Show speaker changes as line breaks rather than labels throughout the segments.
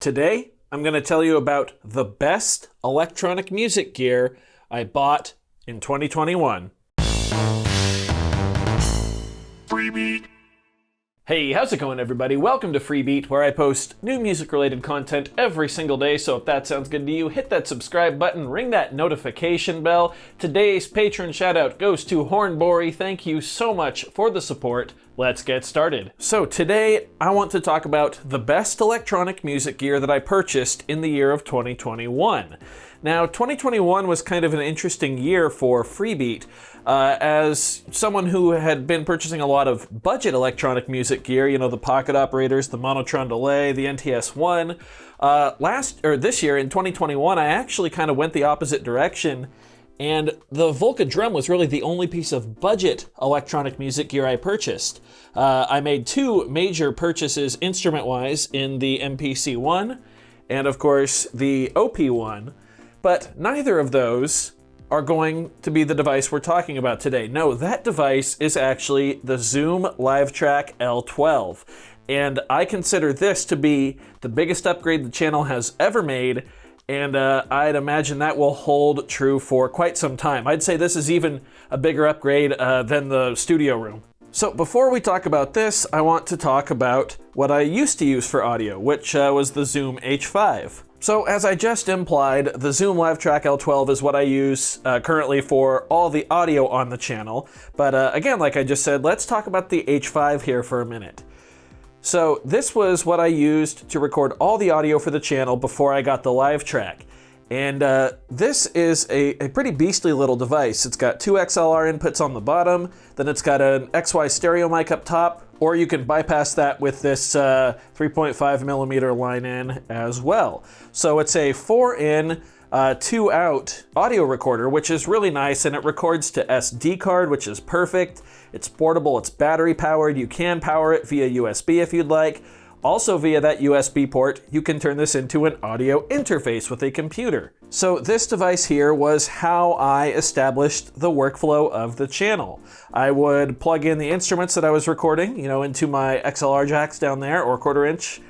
Today, I'm going to tell you about the best electronic music gear I bought in 2021. Freebeat. Hey, how's it going, everybody? Welcome to Freebeat, where I post new music-related content every single day, so if that sounds good to you, hit that subscribe button, ring that notification bell. Today's patron shout-out goes to Hornbory. Thank you so much for the support. Let's get started. So today, I want to talk about the best electronic music gear that I purchased in the year of 2021. Now, 2021 was kind of an interesting year for Freebeat. As someone who had been purchasing a lot of budget electronic music gear, you know, the pocket operators, the Monotron delay, the NTS-1, this year in 2021, I actually kind of went the opposite direction. And the Volca drum was really the only piece of budget electronic music gear I purchased. I made two major purchases instrument-wise in the MPC-1 and, of course, the OP-1, but neither of those are going to be the device we're talking about today. No, that device is actually the Zoom Livetrak L-12, and I consider this to be the biggest upgrade the channel has ever made. And I'd imagine that will hold true for quite some time. I'd say this is even a bigger upgrade than the studio room. So before we talk about this, I want to talk about what I used to use for audio, which was the Zoom H5. So as I just implied, the Zoom Livetrak L-12 is what I use currently for all the audio on the channel. But again, like I just said, let's talk about the H5 here for a minute. So this was what I used to record all the audio for the channel before I got the Livetrak. And this is a pretty beastly little device. It's got two XLR inputs on the bottom, then it's got an XY stereo mic up top, or you can bypass that with this 3.5 millimeter line in as well. So it's a 4-in, 2-out audio recorder, which is really nice, and it records to SD card, which is perfect. It's portable, it's battery powered, you can power it via USB if you'd like. Also via that USB port, you can turn this into an audio interface with a computer. So this device here was how I established the workflow of the channel. I would plug in the instruments that I was recording, you know, into my XLR jacks down there, or 1/4 inch,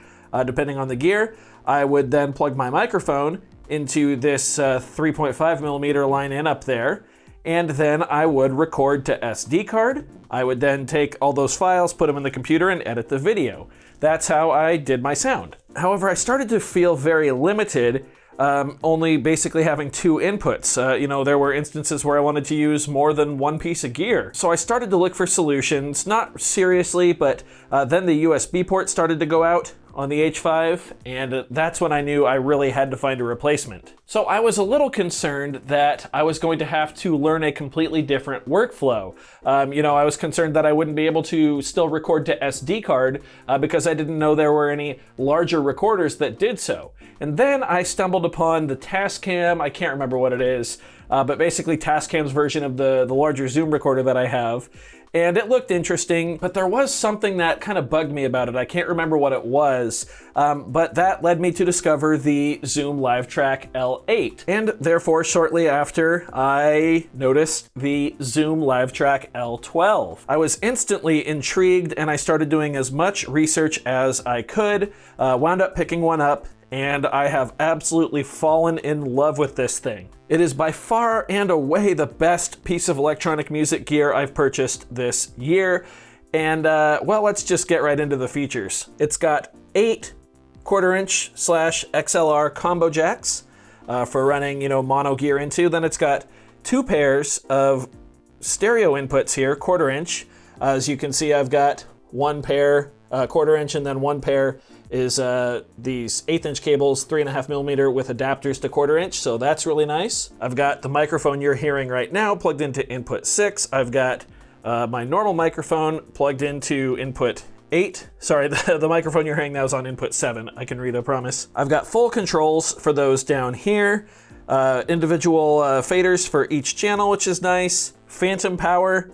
depending on the gear. I would then plug my microphone into this 3.5 millimeter line in up there, and then I would record to SD card. I would then take all those files, put them in the computer, and edit the video. That's how I did my sound. However, I started to feel very limited, only basically having two inputs. You know, there were instances where I wanted to use more than one piece of gear. So I started to look for solutions, not seriously, but then the USB port started to go out on the H5, and that's when I knew I really had to find a replacement. So I was a little concerned that I was going to have to learn a completely different workflow. You know, I was concerned that I wouldn't be able to still record to SD card because I didn't know there were any larger recorders that did so. And then I stumbled upon the Tascam, I can't remember what it is, but basically Tascam's version of the larger Zoom recorder that I have. And it looked interesting, but there was something that kind of bugged me about it. I can't remember what it was, but that led me to discover the Zoom Livetrak L8. And therefore, shortly after, I noticed the Zoom Livetrak L12. I was instantly intrigued, and I started doing as much research as I could, wound up picking one up, and I have absolutely fallen in love with this thing. It is by far and away the best piece of electronic music gear I've purchased this year. And well, let's just get right into the features. It's got 8 1/4 inch / XLR combo jacks for running, you know, mono gear into. Then it's got 2 pairs of stereo inputs here, 1/4 inch. As you can see, I've got 1 pair 1/4 inch, and then 1 pair is these 1/8 inch cables, 3.5 millimeter with adapters to 1/4 inch, so that's really nice. I've got the microphone you're hearing right now plugged into input 6. I've got my normal microphone plugged into input 8. Sorry, the microphone you're hearing now is on input 7. I can read, I promise. I've got full controls for those down here. Individual faders for each channel, which is nice. Phantom power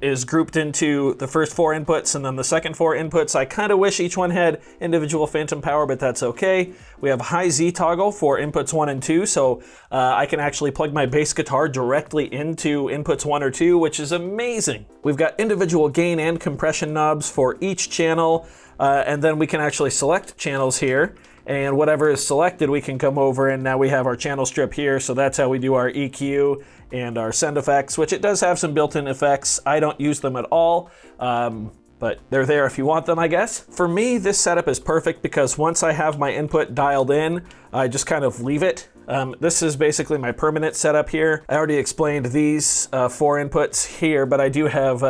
is grouped into the first 4 inputs and then the second 4 inputs. I kind of wish each one had individual phantom power, but that's okay. We have high Z toggle for inputs 1 and 2, so I can actually plug my bass guitar directly into inputs 1 or 2, which is amazing. We've got individual gain and compression knobs for each channel, and then we can actually select channels here. and whatever is selected, we can come over and now we have our channel strip here. So that's how we do our EQ and our send effects, which it does have some built-in effects. I don't use them at all, but they're there if you want them, I guess. For me, this setup is perfect because once I have my input dialed in, I just kind of leave it. This is basically my permanent setup here. I already explained these 4 inputs here, but I do have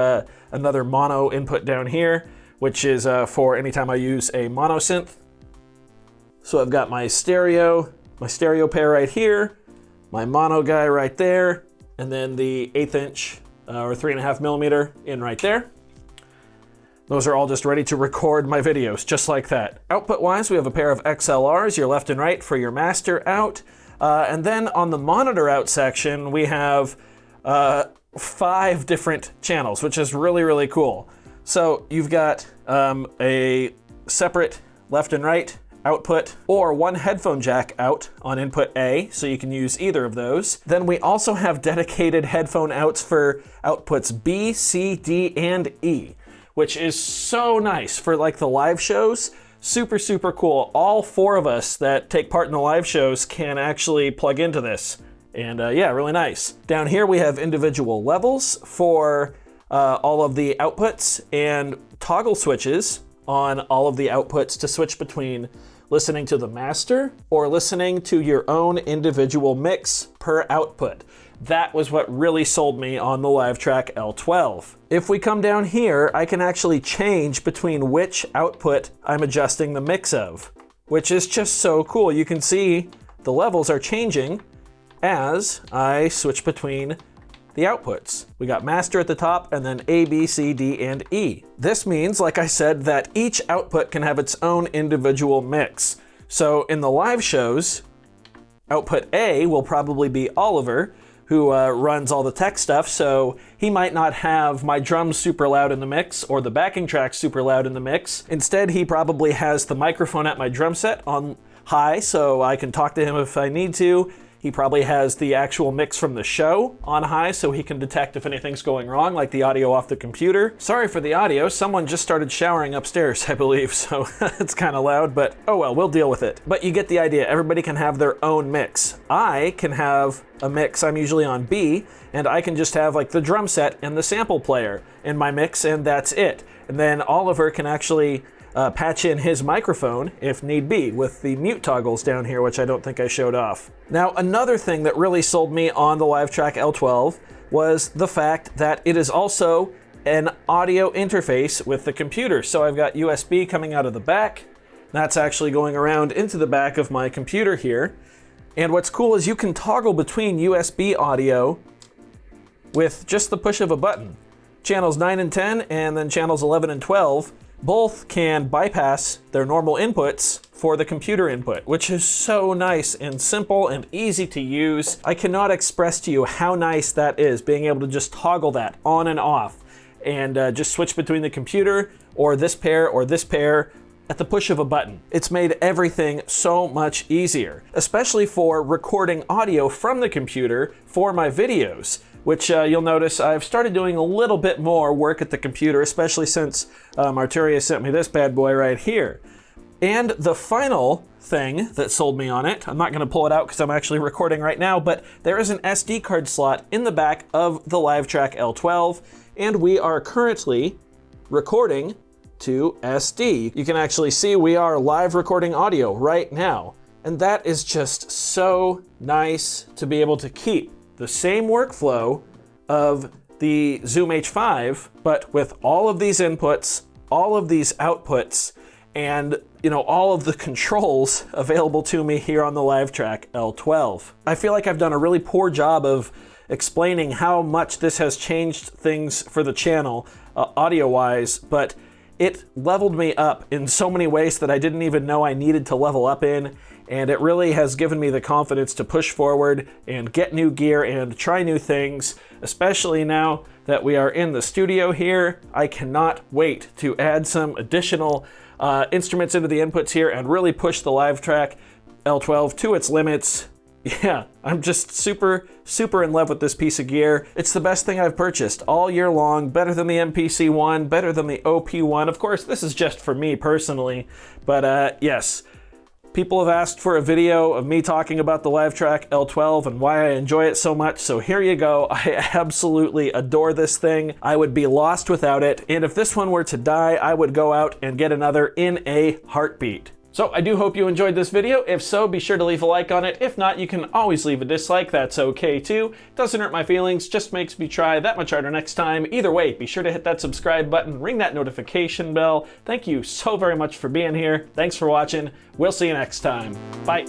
another mono input down here, which is for anytime I use a mono synth. So I've got my stereo pair right here, my mono guy right there, and then the 1/8 inch or 3.5 millimeter in right there. Those are all just ready to record my videos, just like that. Output-wise, we have a pair of XLRs, your left and right for your master out. And then on the monitor out section, we have 5 different channels, which is really, really cool. So you've got a separate left and right output, or one headphone jack out on input A, so you can use either of those. Then we also have dedicated headphone outs for outputs B, C, D, and E, which is so nice for like the live shows. Super, super cool. All 4 of us that take part in the live shows can actually plug into this. And yeah, really nice. Down here we have individual levels for all of the outputs and toggle switches on all of the outputs to switch between listening to the master or listening to your own individual mix per output. That was what really sold me on the Livetrak L-12. If we come down here, I can actually change between which output I'm adjusting the mix of, which is just so cool. You can see the levels are changing as I switch between the outputs. We got master at the top and then A, B, C, D, and E. This means, like I said, that each output can have its own individual mix. So in the live shows, output A will probably be Oliver, who runs all the tech stuff, so he might not have my drums super loud in the mix or the backing track super loud in the mix. Instead, he probably has the microphone at my drum set on high, so I can talk to him if I need to. He probably has the actual mix from the show on high, so he can detect if anything's going wrong, like the audio off the computer. Sorry for the audio, someone just started showering upstairs, I believe, so it's kind of loud, but oh well, we'll deal with it. But you get the idea, everybody can have their own mix. I can have a mix, I'm usually on B, and I can just have like the drum set and the sample player in my mix, and that's it. And then Oliver can actually patch in his microphone if need be with the mute toggles down here, which I don't think I showed off. Now, another thing that really sold me on the Livetrak L-12 was the fact that it is also an audio interface with the computer. So I've got USB coming out of the back. That's actually going around into the back of my computer here. And what's cool is you can toggle between USB audio with just the push of a button. Channels 9 and 10 and then channels 11 and 12 both can bypass their normal inputs for the computer input, which is so nice and simple and easy to use. I cannot express to you how nice that is, being able to just toggle that on and off and just switch between the computer or this pair at the push of a button. It's made everything so much easier, especially for recording audio from the computer for my videos, which you'll notice I've started doing a little bit more work at the computer, especially since Arturia sent me this bad boy right here. And the final thing that sold me on it, I'm not going to pull it out because I'm actually recording right now, but there is an SD card slot in the back of the Livetrak L-12, and we are currently recording to SD. You can actually see we are live recording audio right now, and that is just so nice to be able to keep the same workflow of the Zoom H5, but with all of these inputs, all of these outputs, and all of the controls available to me here on the Livetrak L-12. I feel like I've done a really poor job of explaining how much this has changed things for the channel audio-wise, but it leveled me up in so many ways that I didn't even know I needed to level up in, and it really has given me the confidence to push forward and get new gear and try new things, especially now that we are in the studio here. I cannot wait to add some additional instruments into the inputs here and really push the Livetrak L-12 to its limits. Yeah, I'm just super in love with this piece of gear. It's the best thing I've purchased all year long, better than the MPC-1, better than the OP-1. Of course, this is just for me personally, but yes, People have asked for a video of me talking about the Livetrak L-12 and why I enjoy it so much, so here you go. I absolutely adore this thing. I would be lost without it, and if this one were to die, I would go out and get another in a heartbeat. So I do hope you enjoyed this video. If so, be sure to leave a like on it. If not, you can always leave a dislike. That's okay too. Doesn't hurt my feelings, just makes me try that much harder next time. Either way, be sure to hit that subscribe button, ring that notification bell. Thank you so very much for being here. Thanks for watching. We'll see you next time. Bye.